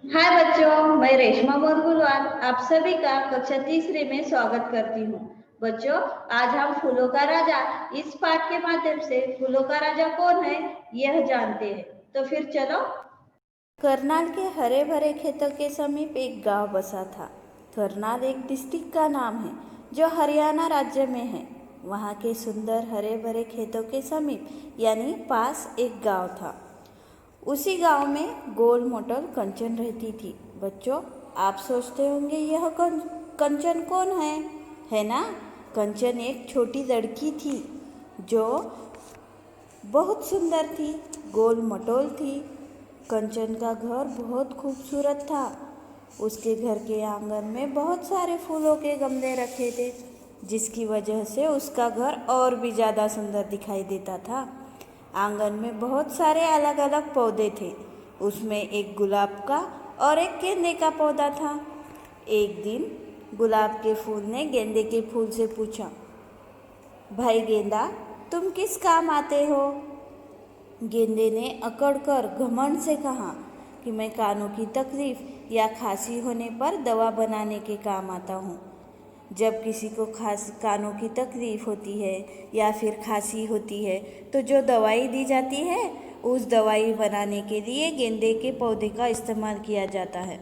हाय बच्चों, मैं रेशमा बोरगुलवाल आप सभी का कक्षा तीसरे में स्वागत करती हूँ। बच्चों, आज हम फूलों का राजा इस पाठ के माध्यम से फूलों का राजा कौन है यह जानते हैं। तो फिर चलो। करनाल के हरे भरे खेतों के समीप एक गांव बसा था। करनाल एक डिस्ट्रिक्ट का नाम है जो हरियाणा राज्य में है। वहाँ के सुंदर हरे भरे खेतों के समीप यानी पास एक गांव था। उसी गांव में गोल मोटल कंचन रहती थी। बच्चों, आप सोचते होंगे यह कंचन कौन है ना? कंचन एक छोटी लड़की थी जो बहुत सुंदर थी, गोल मटोल थी। कंचन का घर बहुत खूबसूरत था। उसके घर के आंगन में बहुत सारे फूलों के गमले रखे थे, जिसकी वजह से उसका घर और भी ज़्यादा सुंदर दिखाई देता था। आंगन में बहुत सारे अलग अलग पौधे थे। उसमें एक गुलाब का और एक गेंदे का पौधा था। एक दिन गुलाब के फूल ने गेंदे के फूल से पूछा, भाई गेंदा, तुम किस काम आते हो? गेंदे ने अकड़कर घमंड से कहा कि मैं कानों की तकलीफ या खांसी होने पर दवा बनाने के काम आता हूँ। जब किसी को कानों की तकलीफ होती है या फिर खांसी होती है तो जो दवाई दी जाती है उस दवाई बनाने के लिए गेंदे के पौधे का इस्तेमाल किया जाता है।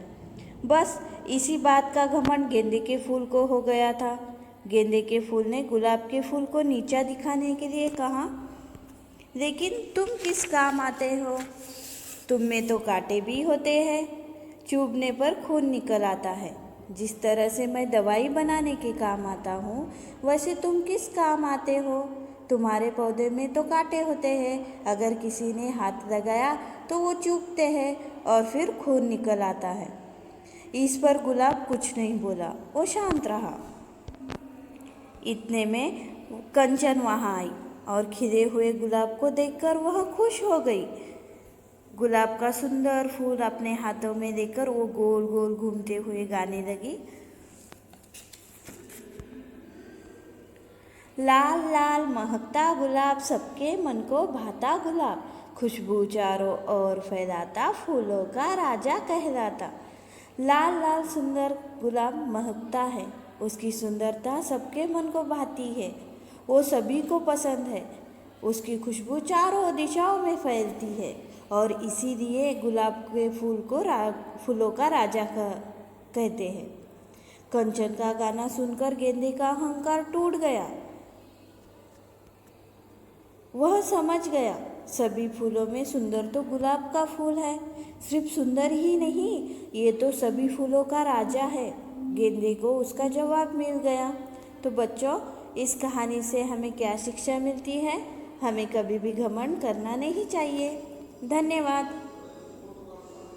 बस इसी बात का घमंड गेंदे के फूल को हो गया था। गेंदे के फूल ने गुलाब के फूल को नीचा दिखाने के लिए कहा, लेकिन तुम किस काम आते हो? तुम में तो कांटे भी होते हैं, चुभने पर खून निकल आता है। जिस तरह से मैं दवाई बनाने के काम आता हूँ, वैसे तुम किस काम आते हो? तुम्हारे पौधे में तो कांटे होते हैं, अगर किसी ने हाथ लगाया तो वो चुभते हैं और फिर खून निकल आता है। इस पर गुलाब कुछ नहीं बोला, वो शांत रहा। इतने में कंचन वहाँ आई और खिले हुए गुलाब को देखकर वह खुश हो गई। गुलाब का सुंदर फूल अपने हाथों में लेकर वो गोल गोल घूमते हुए गाने लगी, लाल लाल महकता गुलाब, सबके मन को भाता गुलाब, खुशबू चारों ओर फैलाता, फूलों का राजा कहलाता। लाल लाल सुंदर गुलाब महकता है, उसकी सुंदरता सबके मन को भाती है, वो सभी को पसंद है। उसकी खुशबू चारों दिशाओं में फैलती है और इसीलिए गुलाब के फूल को फूलों का राजा कहते हैं। कंचन का गाना सुनकर गेंदे का अहंकार टूट गया। वह समझ गया, सभी फूलों में सुंदर तो गुलाब का फूल है। सिर्फ सुंदर ही नहीं, ये तो सभी फूलों का राजा है। गेंदे को उसका जवाब मिल गया। तो बच्चों, इस कहानी से हमें क्या शिक्षा मिलती है? हमें कभी भी घमंड करना नहीं चाहिए। धन्यवाद।